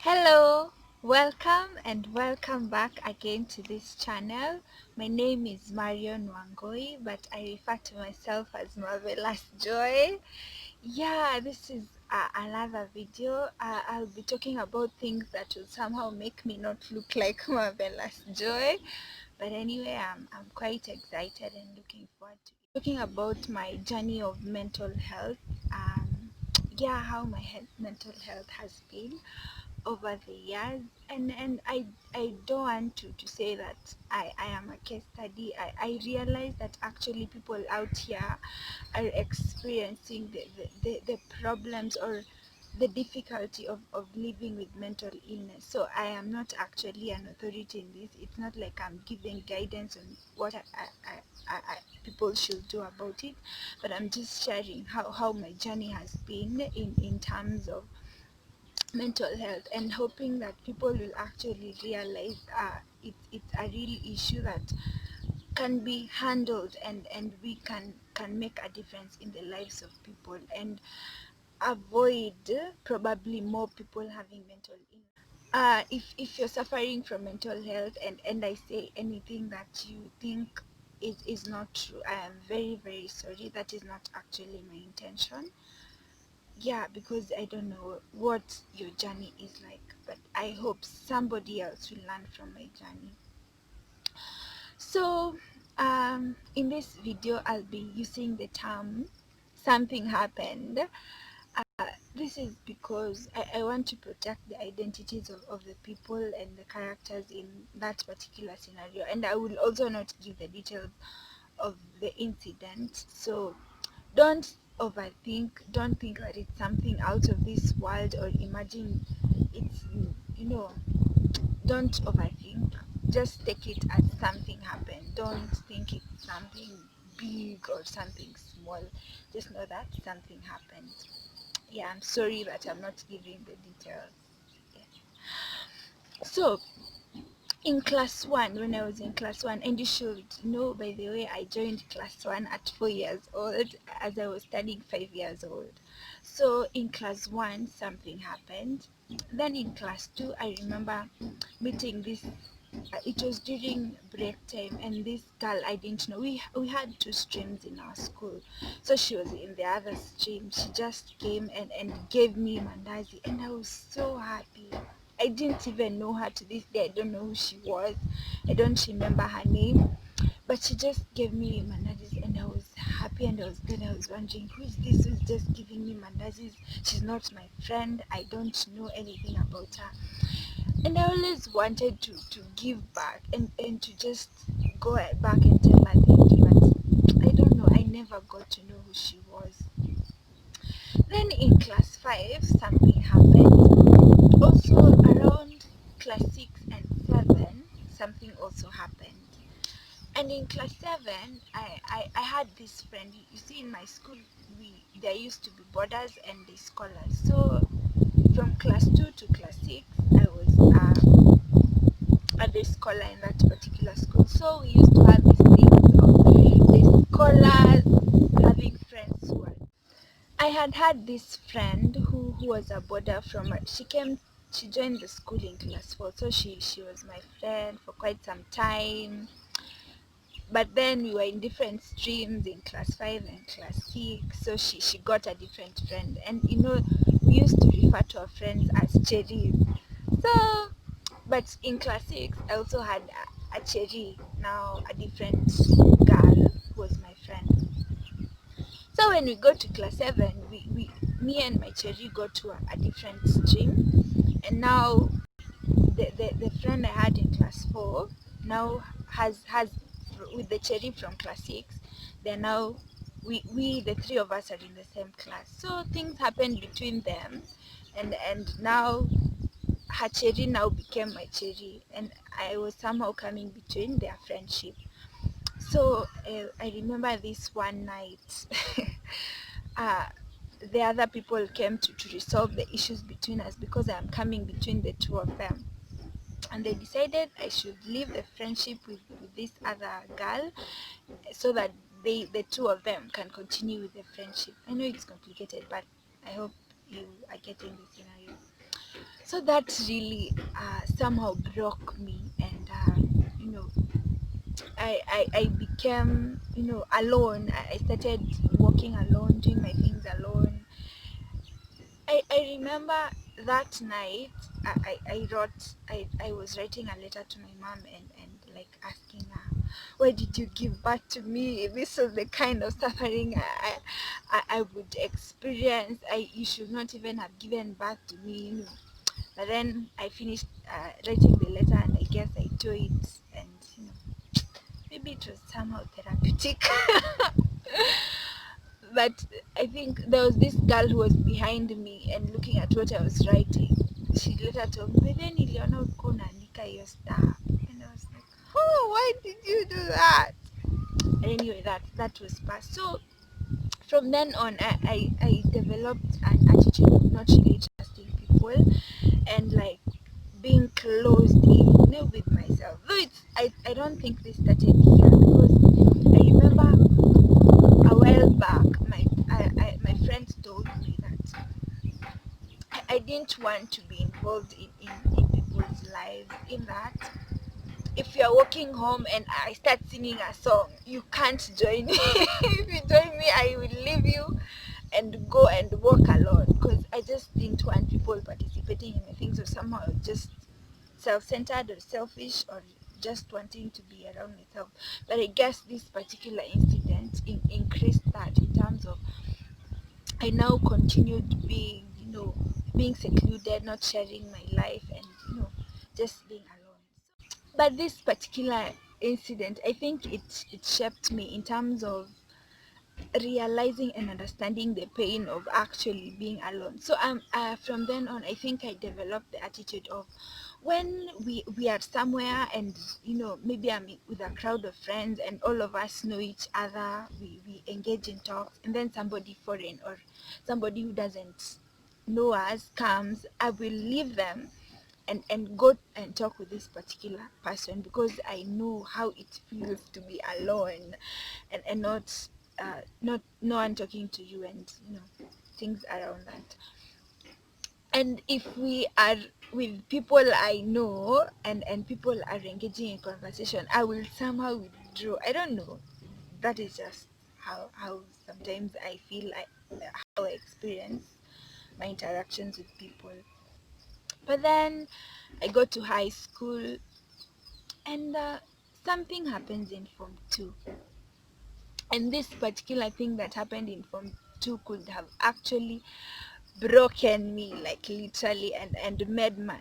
Hello, welcome and welcome back again to this channel. My name is Marion Wangoi, but I refer to myself as Marvelous Joy. Yeah, this is another video. I'll be talking about things that will somehow make me not look like Marvelous Joy. But anyway, I'm quite excited and looking forward to it. Talking about my journey of mental health. Yeah, how my mental health has been over the years, and I don't want to say that I am a case study. I realize that actually people out here are experiencing the problems or the difficulty of living with mental illness. So I am not actually an authority in this. It's not like I'm giving guidance on what people should do about it, but I'm just sharing how my journey has been in terms of mental health, and hoping that people will actually realize it's a real issue that can be handled, and we can make a difference in the lives of people and avoid probably more people having mental illness. If you're suffering from mental health, and I say anything that you think is not true, I am very sorry. That is not actually my intention. Yeah, because I don't know what your journey is like, but I hope somebody else will learn from my journey. So in this video I'll be using the term something happened. This is because I want to protect the identities of the people and the characters in that particular scenario, and I will also not give the details of the incident. So don't overthink. Don't think that it's something out of this world, or imagine it's, don't overthink. Just take it as something happened. Don't think it's something big or something small. Just know that something happened. Yeah, I'm sorry that I'm not giving the details. Yeah. So in class one, when I was in class one, and you should know, by the way, I joined class one at 4 years old, as I was studying 5 years old. So in class one something happened. Then in class two, I remember meeting this, it was during break time, and this girl I didn't know. We had two streams in our school, so she was in the other stream. She just came and gave me mandazi, and I was so happy. I didn't even know her. To this day I don't know who she was. I don't remember her name, but she just gave me mandazis, and I was happy, and I was wondering, who is this who's just giving me mandazis? She's not my friend. I don't know anything about her, and I always wanted to give back, and to just go back and tell her thank you, but I don't know, I never got to know who she was. Then in class 5 something happened. Also around class 6 and 7 something also happened. And in class 7 I had this friend. You see, in my school there used to be boarders and the scholars. So from class 2 to class 6 I was the scholar in that particular school. So we used to have this thing of the scholars having friends who were. I had this friend who was a boarder from. She joined the school in class 4, so she was my friend for quite some time. But then we were in different streams in class 5 and class 6, so she got a different friend, and we used to refer to our friends as cherries. So, but in class 6 I also had a cherry, now a different girl who was my friend. So when we got to class 7, me and my cherry got to a different stream, and now the friend I had in class 4 now has with the cherry from class 6. They're now, we the three of us are in the same class. So things happened between them, and now her cherry now became my cherry, and I was somehow coming between their friendship. So I remember this one night. uh, the other people came to resolve the issues between us, because I'm coming between the two of them, and they decided I should leave the friendship with this other girl, so that the two of them can continue with the friendship. I know it's complicated, but I hope you are getting the scenario. So that really somehow broke me, and you know, I became, alone. I started walking alone, doing my things alone. I remember that night I was writing a letter to my mom, and like asking her, why did you give birth to me? This was the kind of suffering I would experience. You should not even have given birth to me, But then I finished writing the letter, and I guess I tore it, and maybe it was somehow therapeutic. But I think there was this girl who was behind me and looking at what I was writing. She later told me, "Then niliona ulikuwa unaandika hiyo stuff." And I was like, "Oh, why did you do that?" Anyway, that was past. So from then on, I developed an attitude of not really trusting people, and like being closed in, with myself. Though I don't think this started here, because I remember a while back, my friends told me that I didn't want to be involved in people's lives. In that, if you're walking home and I start singing a song, you can't join me. If you join me, I will leave you and go and walk alone, because I just didn't want people participating in my things, or somehow just self-centered or selfish, or just wanting to be around myself. But I guess this particular incident increased that, in terms of I now continued being secluded, not sharing my life, and just being alone. But this particular incident, I think it shaped me in terms of realizing and understanding the pain of actually being alone. So from then on, I think I developed the attitude of, when we are somewhere, and maybe I'm with a crowd of friends, and all of us know each other, we engage in talks, and then somebody foreign, or somebody who doesn't know us comes, I will leave them and go and talk with this particular person, because I know how it feels to be alone, and not no one talking to you, and things around that. And if we are with people I know, and people are engaging in conversation, I will somehow withdraw. I don't know, that is just how sometimes I feel, how I experience my interactions with people. But then I go to high school, and something happens in Form 2. And this particular thing that happened in Form 2 could have actually broken me, like literally, and made my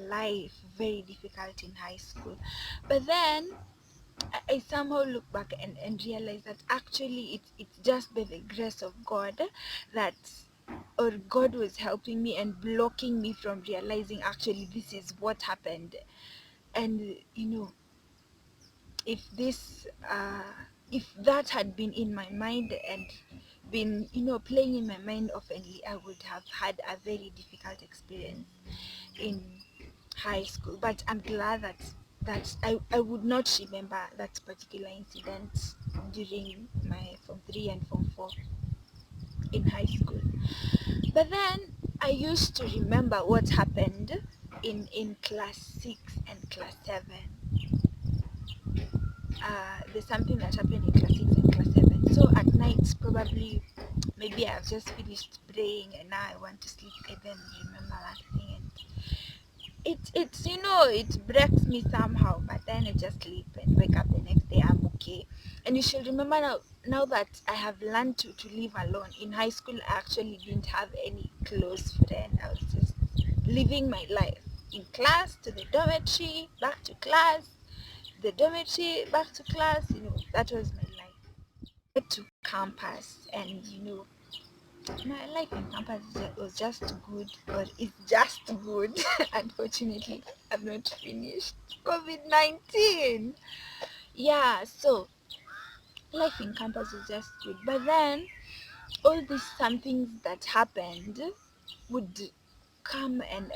life very difficult in high school. But then I somehow look back and realize that actually it's just by the grace of God, that, or God was helping me and blocking me from realizing actually this is what happened. And if this if that had been in my mind, and been playing in my mind oftenly, I would have had a very difficult experience in high school. But I'm glad that I would not remember that particular incident during my Form 3 and Form 4 in high school. But then I used to remember what happened in class 6 and class 7. There's something that happened in class 6 and class 7. So at night, probably, maybe I've just finished praying and now I want to sleep. I then remember that thing, and it breaks me somehow. But then I just sleep and wake up the next day. I'm okay. And you should remember, now that I have learned to live alone. In high school, I actually didn't have any close friend. I was just living my life, in class, to the dormitory, back to class, the dormitory, back to class. That was my life. To campus, and my life in campus was just good, or it's just good. Unfortunately, I've not finished COVID-19. Yeah, so life in campus was just good. But then all these some things that happened would come, and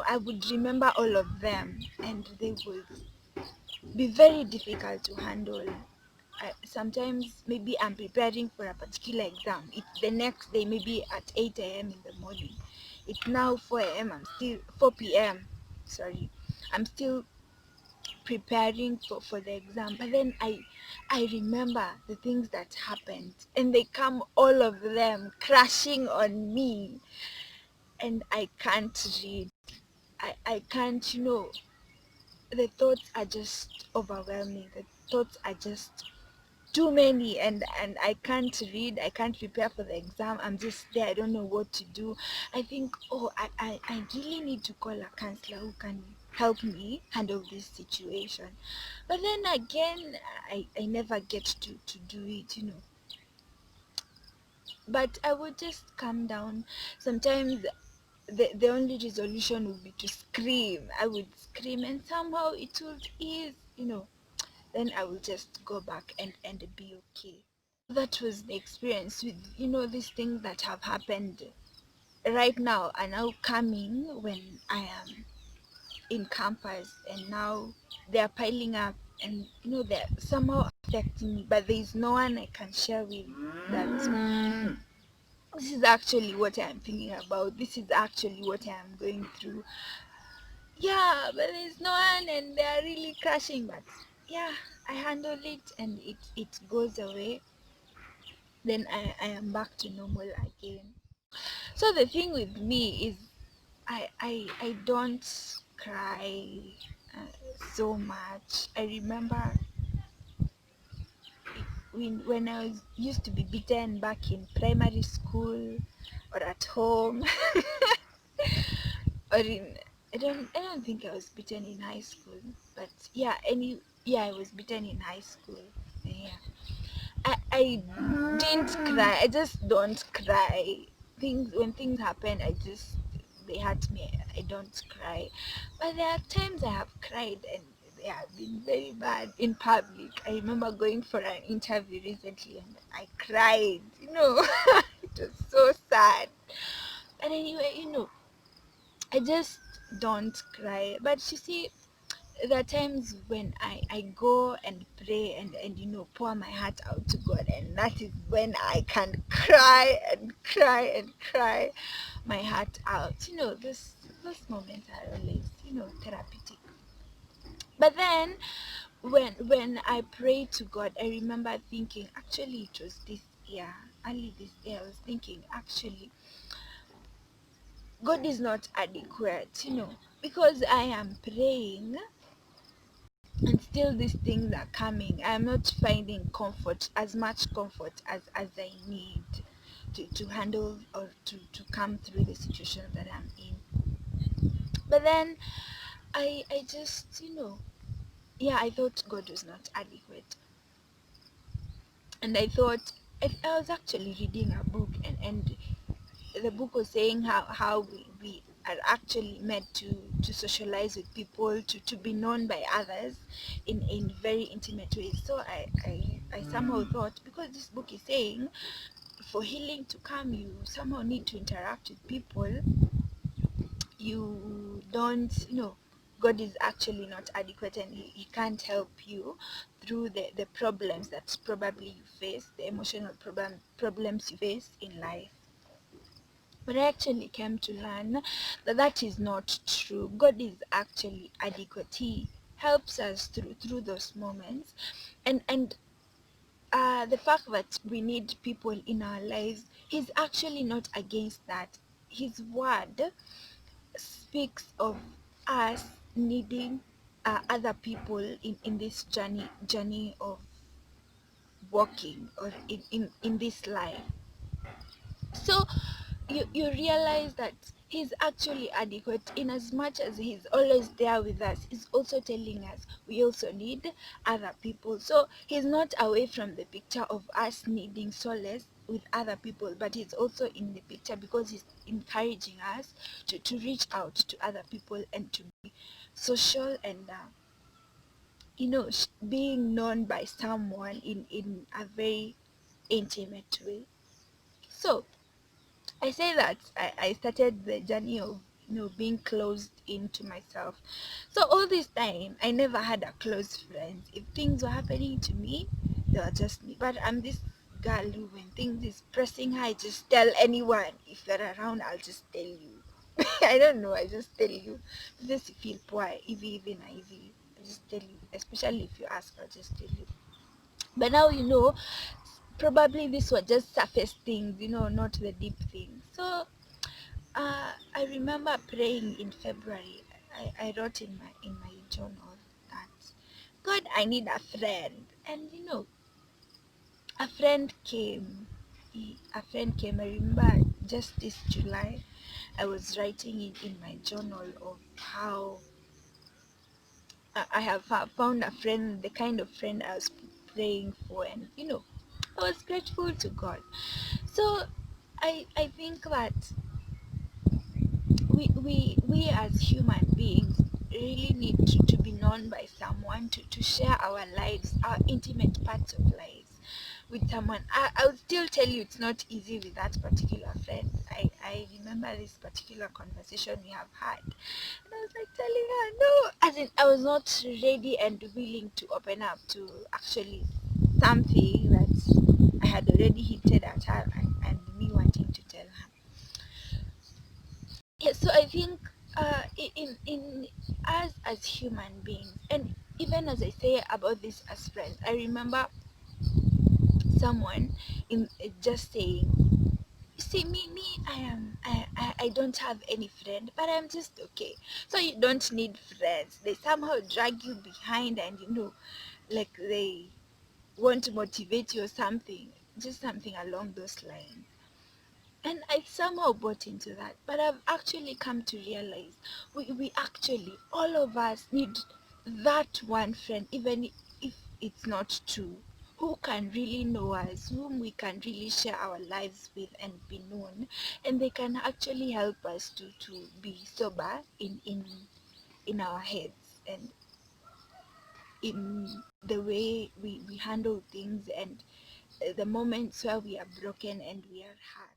I would remember all of them, and they would be very difficult to handle. Sometimes maybe I'm preparing for a particular exam. It's the next day, maybe at 8 a.m. in the morning. It's now 4 a.m. I'm still 4 p.m. Sorry, I'm still preparing for the exam. But then I remember the things that happened, and they come all of them crashing on me, and I can't read. I can't, the thoughts are just overwhelming. The thoughts are just too many, and I can't read. I can't prepare for the exam. I'm just there. I don't know what to do. I think, oh, I really need to call a counselor who can help me handle this situation. But then again, I never get to do it. But I would just calm down. Sometimes the only resolution would be to scream. I would scream, and somehow it would ease. Then I will just go back and be okay. That was the experience with these things that have happened right now are now coming when I am in campus, and now they're piling up, and they're somehow affecting me, but there is no one I can share with that this is actually what I'm thinking about, this is actually what I'm going through. Yeah, but there's no one, and they're really crashing, but yeah, I handle it, and it goes away. Then I am back to normal again. So the thing with me is I don't cry so much. I remember when I was used to be beaten back in primary school or at home or in I don't think I was beaten in high school, but yeah, I was beaten in high school. Yeah. I didn't cry. I just don't cry. When things happen, they hurt me. I don't cry. But there are times I have cried, and they have been very bad in public. I remember going for an interview recently, and I cried. It was so sad. But anyway, I just don't cry. But you see, there are times when I go and pray, and pour my heart out to God, and that is when I can cry and cry and cry my heart out. Those moments are always, therapeutic. But then when I prayed to God, I remember thinking, actually it was this year, early this year, I was thinking, actually God is not adequate, because I am praying and still these things are coming. I'm not finding comfort, as much comfort as I need to handle or to come through the situation that I'm in. But then I just, yeah, I thought God was not adequate. And I thought, I was actually reading a book, and the book was saying how we are actually meant to socialize with people, to be known by others in very intimate ways. So I somehow thought, because this book is saying for healing to come, you somehow need to interact with people. You don't, God is actually not adequate, and he can't help you through the problems that probably you face, the emotional problems you face in life. But I actually came to learn that that is not true. God is actually adequate. He helps us through those moments, and the fact that we need people in our lives, He's actually not against that. His word speaks of us needing other people in this journey of walking, or in this life. So you realize that he's actually adequate, in as much as he's always there with us. He's also telling us we also need other people. So he's not away from the picture of us needing solace with other people, but he's also in the picture because he's encouraging us to reach out to other people and to be social, and being known by someone in a very intimate way. So I say that I started the journey of being closed into myself. So all this time I never had a close friend. If things were happening to me, they were just me. But I'm this girl who, when things is pressing her, I just tell anyone. If you're around, I'll just tell you. I don't know, I just tell you. Just feel poor, even hivi. I just tell you, especially if you ask, I'll just tell you. But now you know, probably these were just surface things, not the deep things. So I remember praying in February. I wrote in my journal that, God, I need a friend. And a friend came. A friend came. I remember just this July, I was writing in my journal of how I have found a friend, the kind of friend I was praying for, and I was grateful to God. So I think that we as human beings really need to be known by someone, to share our lives, our intimate parts of lives with someone. I would still tell you it's not easy with that particular friend. I remember this particular conversation we have had, and I was like telling her, no, as in I was not ready and willing to open up to actually something that I had already hinted at her, and me wanting to tell her. Yeah, so I think in us as human beings, and even as I say about this as friends, I remember someone in just saying, "You see, me, I don't have any friend, but I'm just okay." So you don't need friends. They somehow drag you behind, and like they want to motivate you or something, just something along those lines. And I somehow bought into that. But I've actually come to realize we actually, all of us need that one friend, even if it's not true, who can really know us, whom we can really share our lives with and be known. And they can actually help us to be sober in our heads and in the way we handle things, and the moments where we are broken and we are hurt.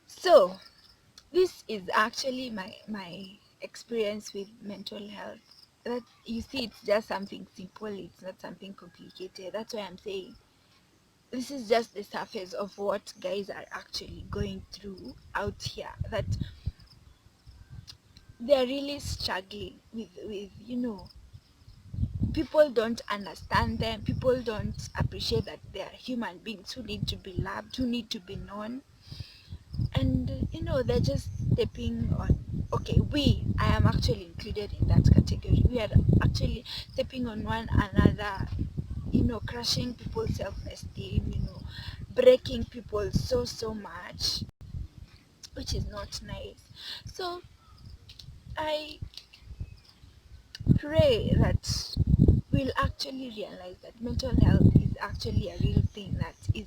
So this is actually my experience with mental health. That, you see, it's just something simple, it's not something complicated. That's why I'm saying this is just the surface of what guys are actually going through out here, that they're really struggling with people don't understand them, people don't appreciate that they are human beings who need to be loved, who need to be known. And they're just stepping on, okay, I am actually included in that category. We are actually stepping on one another, crushing people's self-esteem, breaking people so much, which is not nice. So I pray that we'll actually realize that mental health is actually a real thing that is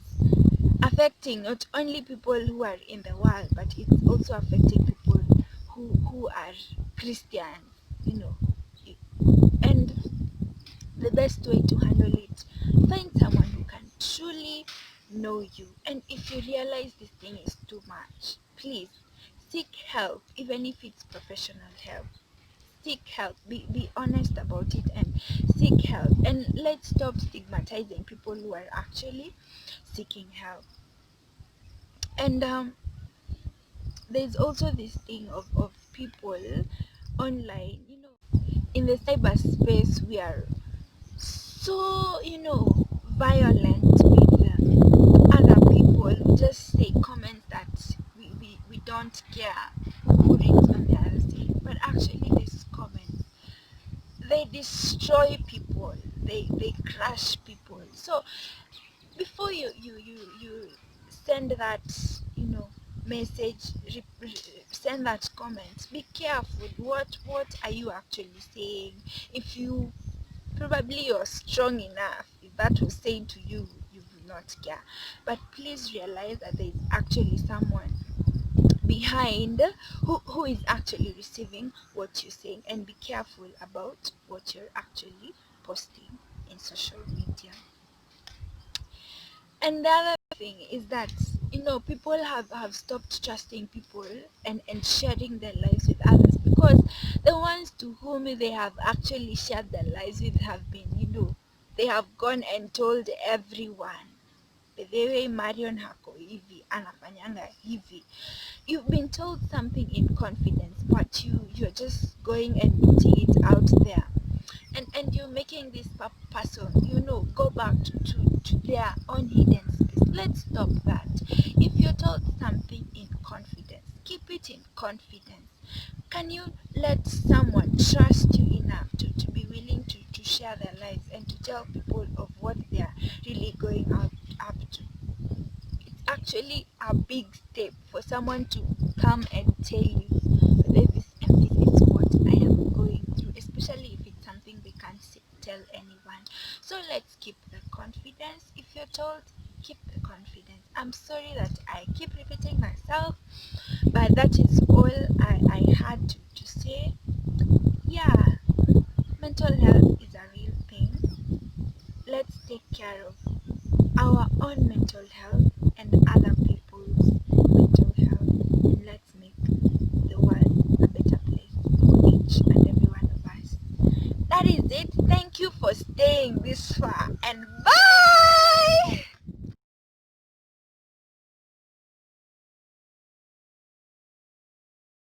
affecting not only people who are in the world, but it's also affecting people who are Christians, you know. And the best way to handle it, find someone who can truly know you. And if you realize this thing is too much, please seek help, even if it's professional help. Seek help, be honest about it and seek help. And let's stop stigmatizing people who are actually seeking help. And there's also this thing of people online, in the cyberspace. We are so violent with other people. We just say comments that we don't care who reads on the other side, but actually these comments, they destroy people, they crush people. So before you send that message, send that comment, be careful. What are you actually saying? If you probably you're strong enough, if that was said to you, you will not care. But please realize that there is actually someone behind who is actually receiving what you're saying, and be careful about what you're actually posting in social media. And the other thing is that people have stopped trusting people and sharing their lives with others, because the ones to whom they have actually shared their lives with have been, they have gone and told everyone, the way Marion hako hivi, anafanyanga hivi. You've been told something in confidence, but you're just going and putting it out there, and you're making this person, go back to their own hidden space. Let's stop that. If you're told something in confidence, keep it in confidence. Can you let someone trust you enough to be willing to share their lives and to tell people of what they are really going out up to? It's actually a big step for someone to come and tell you, this and this is what I am going through, especially if it's something they can't tell anyone. So let's keep the confidence. If you're told, keep the confidence. I'm sorry that I keep repeating myself, but that is all I had to say. Yeah, mental health is a real thing. Let's take care of our own mental health and other people's mental health, and let's make the world a better place for each and every one of us. That is it. Thank you for staying this far, and bye.